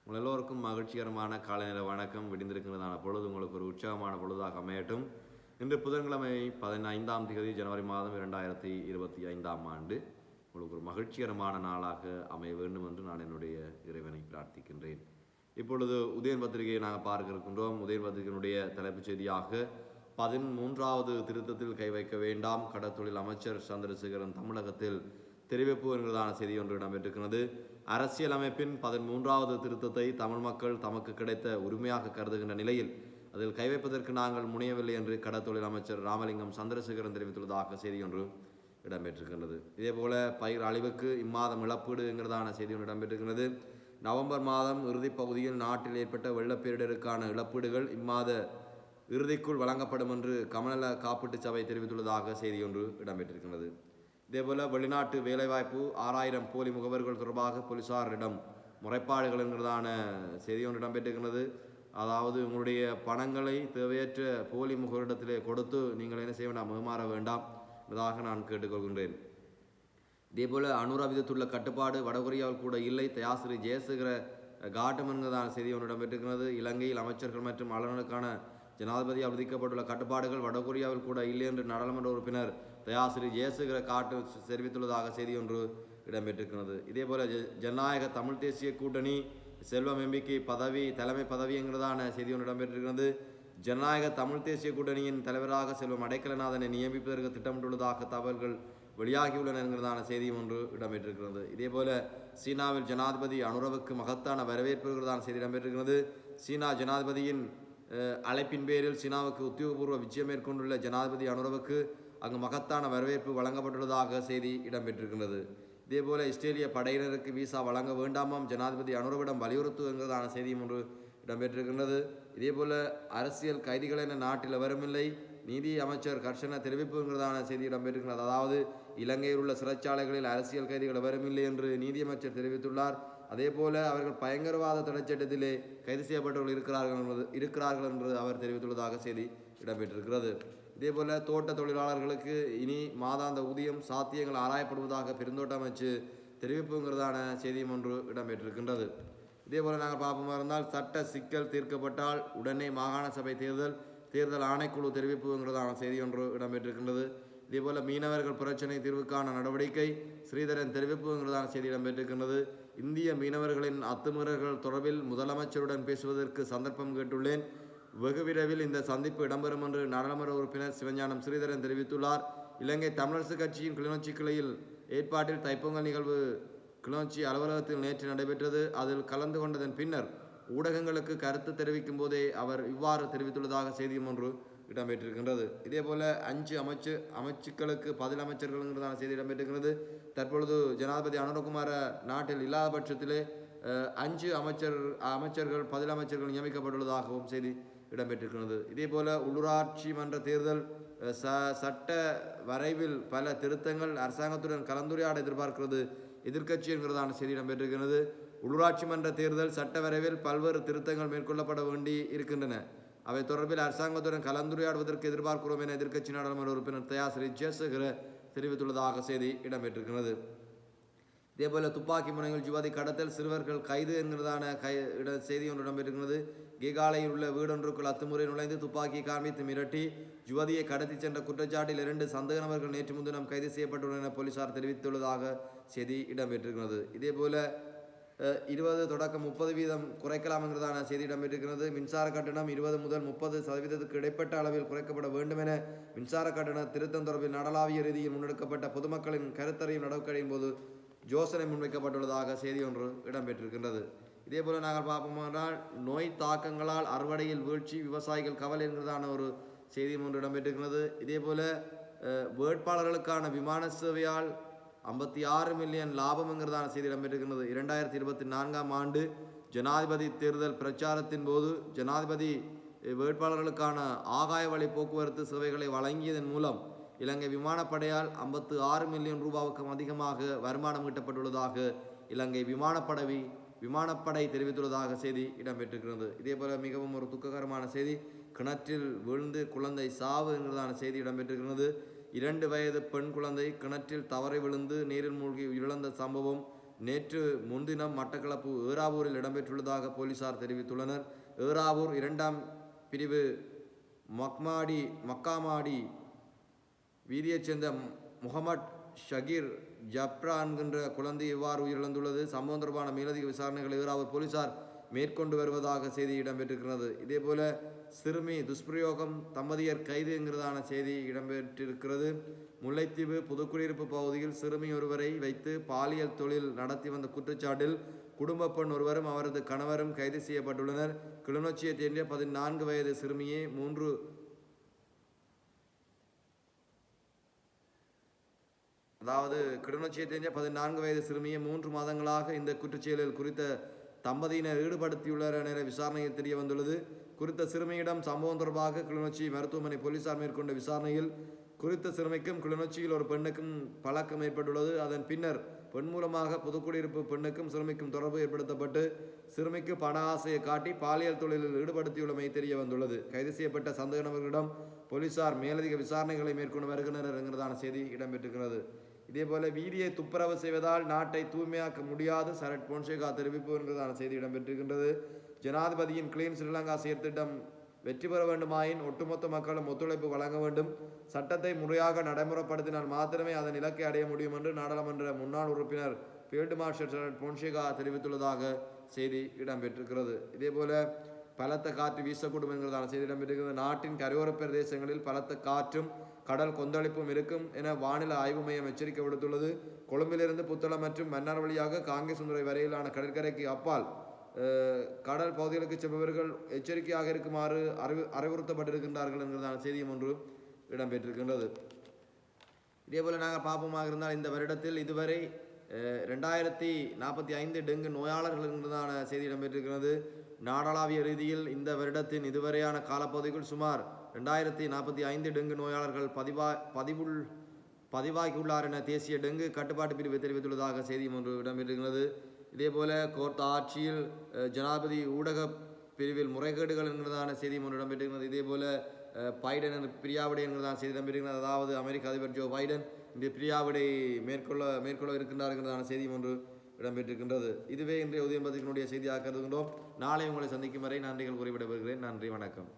உங்கள் எல்லோருக்கும் மகிழ்ச்சிகரமான காலை நேர வணக்கம். விடிந்திருக்கிறதான பொழுது உங்களுக்கு ஒரு உற்சாகமான பொழுதாக அமையட்டும். இன்று புதன்கிழமை 15ஆம் தேதி ஜனவரி மாதம் 2025ஆம் ஆண்டு உங்களுக்கு ஒரு மகிழ்ச்சிகரமான நாளாக அமைய வேண்டும் என்று நான் என்னுடைய இறைவனை பிரார்த்திக்கின்றேன். இப்பொழுது உதயன் பத்திரிகையை நாங்கள் பார்க்க இருக்கின்றோம். உதயன் பத்திரிகையினுடைய தலைப்புச் செய்தியாக 13வது திருத்தத்தில் கை வைக்க வேண்டாம், கடற்தொழில் அமைச்சர் சந்திரசேகரன் தமிழகத்தில் தெரிவிப்பு என்கிறதான செய்தி ஒன்று இடம்பெற்றிருக்கிறது. அரசியலமைப்பின் 13வது திருத்தத்தை தமிழ் மக்கள் தமக்கு கிடைத்த உரிமையாக கருதுகின்ற நிலையில் அதில் கை வைப்பதற்கு நாங்கள் முனையவில்லை என்று கடற்தொழில் அமைச்சர் ராமலிங்கம் சந்திரசேகரன் தெரிவித்துள்ளதாக செய்தி ஒன்று இடம்பெற்றிருக்கின்றது. இதேபோல பயிர் அழிவுக்கு இம்மாதம் இழப்பீடு என்கிறதான செய்தி ஒன்று இடம்பெற்றிருக்கிறது. நவம்பர் மாதம் இறுதிப் பகுதியில் நாட்டில் ஏற்பட்ட வெள்ளப்பேரிடருக்கான இழப்பீடுகள் இம்மாத இறுதிக்குள் வழங்கப்படும் என்று கமநல காப்பீட்டு சபை தெரிவித்துள்ளதாக செய்தி ஒன்று இடம்பெற்றிருக்கிறது. இதேபோல வெளிநாட்டு வேலைவாய்ப்பு 6000 போலி முகவர்கள் தொடர்பாக போலீசாரிடம் முறைப்பாடுகள் என்கிறதான செய்தி ஒன்று இடம்பெற்றிருக்கிறது. அதாவது உங்களுடைய பணங்களை தேவையற்ற போலி முகவரிடத்திலே கொடுத்து நீங்கள் என்ன செய்ய வேண்டாம், ஏமாற வேண்டாம் என்பதாக நான் கேட்டுக்கொள்கின்றேன். இதேபோல அனுரா விதித்துள்ள கட்டுப்பாடு வடகொரியாவில் கூட இல்லை, தயாசிரி ஜெயசேகர காட்டும் என்கிறதான செய்தி ஒன்று இடம்பெற்றிருக்கிறது. இலங்கையில் அமைச்சர்கள் மற்றும் ஆளுநருக்கான ஜனாதிபதியால் விதிக்கப்பட்டுள்ள கட்டுப்பாடுகள் வடகொரியாவில் கூட இல்லை என்று நாடாளுமன்ற உறுப்பினர் தயாசிரி ஜெயசேகர காட்டு தெரிவித்துள்ளதாக செய்தி ஒன்று இடம்பெற்றிருக்கிறது. இதேபோல ஜனநாயக தமிழ் தேசிய கூட்டணி செல்வம் எம்பிக்கு பதவி தலைமை பதவி என்கிறதான செய்தி ஒன்று இடம்பெற்றிருக்கிறது. ஜனநாயக தமிழ் தேசிய கூட்டணியின் தலைவராக செல்வம் அடைக்கலநாதனை நியமிப்பதற்கு திட்டமிட்டுள்ளதாக தகவல்கள் வெளியாகியுள்ளன என்கிறதான செய்தியும் ஒன்று இடம்பெற்றிருக்கிறது. இதேபோல சீனாவில் ஜனாதிபதி அனுரவுக்கு மகத்தான வரவேற்பு என்கிறதான செய்தி இடம்பெற்றிருக்கிறது. சீனா ஜனாதிபதியின் அழைப்பின் பேரில் சீனாவுக்கு உத்தியோகபூர்வ விஜயம் மேற்கொண்டுள்ள ஜனாதிபதி அனுரவுக்கு அங்கு மகத்தான வரவேற்பு வழங்கப்பட்டுள்ளதாக செய்தி இடம்பெற்றிருக்கின்றது. இதேபோல இஸ்ரேலிய படையினருக்கு விசா வழங்க வேண்டாமாம் ஜனாதிபதி அனுரவிடம் வலியுறுத்துவதற்கான செய்தியும் ஒன்று இடம்பெற்றிருக்கின்றது. இதேபோல அரசியல் கைதிகள் என நாட்டில் வருமில்லை, நீதி அமைச்சர் கர்ஷன தெரிவிப்புங்கிறதான செய்தி இடம்பெற்றிருக்கிறது. அதாவது இலங்கையில் உள்ள சிறைச்சாலைகளில் அரசியல் கைதிகள் வருமில்லை என்று நீதியமைச்சர் தெரிவித்துள்ளார். அதேபோல அவர்கள் பயங்கரவாத தடைச்சட்டத்திலே கைது செய்யப்பட்டவர்கள் இருக்கிறார்கள் என்று அவர் தெரிவித்துள்ளதாக செய்தி இடம்பெற்றிருக்கிறது. இதேபோல தோட்ட தொழிலாளர்களுக்கு இனி மாதாந்த ஊதியம் சாத்தியங்கள் ஆராயப்படுவதாக பெருந்தோட்ட அமைச்சு தெரிவிப்புங்கிறதான செய்தியும் ஒன்று இடம்பெற்றிருக்கின்றது. இதேபோல் நாங்கள் பார்ப்போமா இருந்தால் சட்ட சிக்கல் தீர்க்கப்பட்டால் உடனே மாகாண சபை தேர்தல் ஆணைக்குழு தெரிவிப்புங்கிறதான செய்தி ஒன்று இடம்பெற்றிருக்கின்றது. இதேபோல மீனவர்கள் பிரச்சினை தீர்வுக்கான நடவடிக்கை ஸ்ரீதரன் தெரிவிப்புங்கிறதான செய்தி இடம்பெற்றிருக்கின்றது. இந்திய மீனவர்களின் அத்துமீறல்கள் தொடர்பில் முதலமைச்சருடன் பேசுவதற்கு சந்தர்ப்பம் கேட்டுள்ளேன். வெகு விரைவில் இந்த சந்திப்பு இடம்பெறும் என்று நாடாளுமன்ற உறுப்பினர் சிவஞானம் ஸ்ரீதரன் தெரிவித்துள்ளார். இலங்கை தமிழரசு கட்சியின் கிளிநொச்சி கிளையில் ஏற்பாட்டில் தைப்பொங்கல் நிகழ்வு கிளிநொச்சி அலுவலகத்தில் நேற்று நடைபெற்றது. அதில் கலந்து கொண்டதன் பின்னர் ஊடகங்களுக்கு கருத்து தெரிவிக்கும் போதே அவர் இவ்வாறு தெரிவித்துள்ளதாக செய்தியும் ஒன்று இடம்பெற்றிருக்கின்றது. இதேபோல 5 அமைச்சுக்களுக்கு பதில் அமைச்சர்கள்ங்கிறதான செய்தி இடம்பெற்றிருக்கிறது. தற்பொழுது ஜனாதிபதி அனுரகுமார நாட்டில் இல்லாத பட்சத்திலே 5 அமைச்சர்கள் பதில் அமைச்சர்கள் நியமிக்கப்பட்டுள்ளதாகவும் செய்தி இடம்பெற்றிருக்கிறது. இதேபோல உள்ளூராட்சி மன்ற தேர்தல் சட்ட வரைவில் பல திருத்தங்கள் அரசாங்கத்துடன் கலந்துரையாட எதிர்பார்க்கிறது எதிர்க்கட்சி என்கிறதான செய்தி இடம்பெற்றிருக்கிறது. உள்ளூராட்சி மன்ற தேர்தல் சட்ட வரைவில் பல்வேறு திருத்தங்கள் மேற்கொள்ளப்பட வேண்டி இருக்கின்றன. அவை தொடர்பில் அரசாங்கத்துடன் கலந்துரையாடுவதற்கு எதிர்பார்க்கிறோம் என எதிர்க்கட்சி நாடாளுமன்ற உறுப்பினர் தயாசிரி ஜெயசேகர தெரிவித்துள்ளதாக செய்தி இடம்பெற்றிருக்கிறது. இதேபோல துப்பாக்கி முனைகள் ஜுவதி கடத்தல் சிறுவர்கள் கைது என்கிறதான செய்தி ஒன்று இடம்பெற்றிருக்கிறது. கீகாலையில் உள்ள வீடொன்றுக்குள் அத்துமுறை நுழைந்து துப்பாக்கியை காண்பித்து மிரட்டி ஜுவதியை கடத்தி சென்ற குற்றச்சாட்டில் 2 சந்தேக நபர்கள் நேற்று முன்தினம் கைது செய்யப்பட்டுள்ளனர் என போலீசார் தெரிவித்துள்ளதாக செய்தி இடம்பெற்றிருக்கிறது. இதேபோல 20 தொடக்கம் 30% குறைக்கலாம் என்கிறதான செய்தி இடம்பெற்றிருக்கிறது. மின்சார கட்டணம் 20 முதல் 30% இடைப்பட்ட அளவில் குறைக்கப்பட வேண்டும் என மின்சார கட்டண திருத்தம் தொடர்பில் நாடளாவிய ரீதியில் முன்னெடுக்கப்பட்ட பொதுமக்களின் கருத்தறியும் நடவடிக்கையின் போது யோசனை முன்வைக்கப்பட்டுள்ளதாக செய்தி ஒன்று இடம்பெற்றிருக்கின்றது. இதேபோல நாங்கள் பார்ப்போமானால் நோய் தாக்கங்களால் அறுவடையில் வீழ்ச்சி விவசாயிகள் கவலை என்கிறதான ஒரு செய்தி ஒன்று இடம்பெற்றிருக்கிறது. இதேபோல வேட்பாளர்களுக்கான விமான சேவையால் 56 மில்லியன் லாபம் என்கிறதான செய்தி இடம்பெற்றிருக்கிறது. 2024ஆம் ஆண்டு ஜனாதிபதி தேர்தல் பிரச்சாரத்தின் போது ஜனாதிபதி வேட்பாளர்களுக்கான ஆகாய வழி போக்குவரத்து சேவைகளை வழங்கியதன் மூலம் இலங்கை விமானப்படையால் 56 மில்லியன் ரூபாவுக்கும் அதிகமாக வருமானம் ஈட்டப்பட்டுள்ளதாக இலங்கை விமானப்படை தெரிவித்துள்ளதாக செய்தி இடம்பெற்றிருக்கிறது. இதேபோல மிகவும் ஒரு துக்ககரமான செய்தி, கிணற்றில் விழுந்து குழந்தை சாவு என்கிறதான செய்தி இடம்பெற்றிருக்கிறது. 2 வயது பெண் குழந்தை கிணற்றில் தவறி விழுந்து நீரில் மூழ்கி உயிரிழந்த சம்பவம் நேற்று முன்தினம் மட்டக்களப்பு ஏறாவூரில் இடம்பெற்றுள்ளதாக போலீசார் தெரிவித்துள்ளனர். ஏறாவூர் 2ஆம் பிரிவு மக்காமாடி வீதியைச் சேர்ந்த முகமட் ஷகீர் ஜப்ரா என்கின்ற குழந்தை இவ்வாறு உயிரிழந்துள்ளது. சம்பவம் தொடர்பான மேலதிக விசாரணைகளை ஏறாவூர் போலீசார் மேற்கொண்டு வருவதாக செய்தி இடம்பெற்றிருக்கிறது. இதேபோல சிறுமி துஷ்பிரயோகம் தம்பதியர் கைது என்கிறதான செய்தி இடம்பெற்றிருக்கிறது. முல்லைத்தீவு புதுக்குடியிருப்பு பகுதியில் சிறுமி ஒருவரை வைத்து பாலியல் தொழில் நடத்தி வந்த குற்றச்சாட்டில் குடும்ப பெண் ஒருவரும் அவரது கணவரும் கைது செய்யப்பட்டுள்ளனர். கிளிநொச்சியைச் சேர்ந்த 14 வயது சிறுமியை கிளிநொச்சியைச் சேர்ந்த 14 வயது சிறுமியை 3 மாதங்களாக இந்த குற்றச்செயலில் குறித்த தம்பதியினர் ஈடுபடுத்தியுள்ளனர் என விசாரணையில் தெரிய வந்துள்ளது. குறித்த சிறுமியிடம் சம்பவம் தொடர்பாக கிளிநொச்சி மருத்துவமனை போலீசார் மேற்கொண்ட விசாரணையில் குறித்த சிறுமிக்கும் கிளிநொச்சியில் ஒரு பெண்ணுக்கும் பழக்கம் ஏற்பட்டுள்ளது. அதன் பின்னர் பெண் மூலமாக புதுக்குடியிருப்பு பெண்ணுக்கும் சிறுமிக்கும் தொடர்பு ஏற்படுத்தப்பட்டு சிறுமிக்கு பண ஆசையை காட்டி பாலியல் தொழிலில் ஈடுபடுத்தியுள்ளமை தெரிய வந்துள்ளது. கைது செய்யப்பட்ட சந்தேக நபர்களிடம் போலீசார் மேலதிக விசாரணைகளை மேற்கொண்டு வருகின்றனர் என்கிறதான செய்தி இடம்பெற்றிருக்கிறது. இதேபோல வீதியை துப்புரவு செய்வதால் நாட்டை தூய்மையாக்க முடியாது சரத் பொன்சேகா தெரிவிப்பு என்கிறதான செய்தி இடம்பெற்றிருக்கின்றது. ஜனாதிபதியின் கிளீன் ஸ்ரீலங்கா செயற்திட்டம் வெற்றி பெற வேண்டுமாயின் ஒட்டுமொத்த மக்களும் ஒத்துழைப்பு வழங்க வேண்டும். சட்டத்தை முறையாக நடைமுறைப்படுத்தினால் மாத்திரமே அதன் இலக்கை அடைய முடியும் என்று நாடாளுமன்ற முன்னாள் உறுப்பினர் ஃபீல்டு மார்ஷல் சரத் பொன்சேகா தெரிவித்துள்ளதாக செய்தி இடம்பெற்றிருக்கிறது. இதேபோல பலத்த காற்று வீசக்கூடும் என்கிறதான செய்தி இடம்பெற்றிருக்கிறது. நாட்டின் கரையோர பிரதேசங்களில் பலத்த காற்றும் கடல் கொந்தளிப்பும் இருக்கும் என வானிலை ஆய்வு மையம் எச்சரிக்கை விடுத்துள்ளது. கொழும்பிலிருந்து புத்தளம் மற்றும் மன்னார் வழியாக காங்கேசந்துறை வரையிலான கடற்கரைக்கு அப்பால் கடல் பகுதிகளுக்கு செல்பவர்கள் எச்சரிக்கையாக இருக்குமாறு அறிவுறுத்தப்பட்டிருக்கின்றார்கள் என்கிறதான செய்தியும் ஒன்று இடம்பெற்றிருக்கின்றது. இதேபோல் நாங்கள் பார்ப்போமாக இருந்தால் இந்த வருடத்தில் இதுவரை 2045 டெங்கு நோயாளர்கள் என்கிறதான செய்தி இடம்பெற்றிருக்கிறது. நாடளாவிய ரீதியில் இந்த வருடத்தின் இதுவரையான காலப்பகுதிக்குள் சுமார் 2045 டெங்கு நோயாளர்கள் பதிவாகியுள்ளார் என தேசிய டெங்கு கட்டுப்பாட்டு பிரிவு தெரிவித்துள்ளதாக செய்தியும் ஒன்று இடம்பெற்றிருக்கிறது. இதேபோல கோர்ட் ஆட்சியில் ஜனாதிபதி ஊடக பிரிவில் முறைகேடுகள் என்கிறதான செய்தியும் ஒன்று இடம்பெற்றிருக்கிறது. இதேபோல பைடன் பிரியாவிடை என்கிறதான செய்தி இடம்பெற்றிருக்கிறது. அதாவது அமெரிக்க அதிபர் ஜோ பைடன் இந்த பிரியாவிடை மேற்கொள்ள இருக்கின்றார் என்கிறதான செய்தியும் ஒன்று இடம்பெற்றிருக்கின்றது. இதுவே இன்றைய உதயம் பத்திரிகையினுடைய செய்தியாக கருதுகின்றோம். நாளை உங்களை சந்திக்கும் வரை நன்றிகள் கூறிவிட வருகிறேன். நன்றி, வணக்கம்.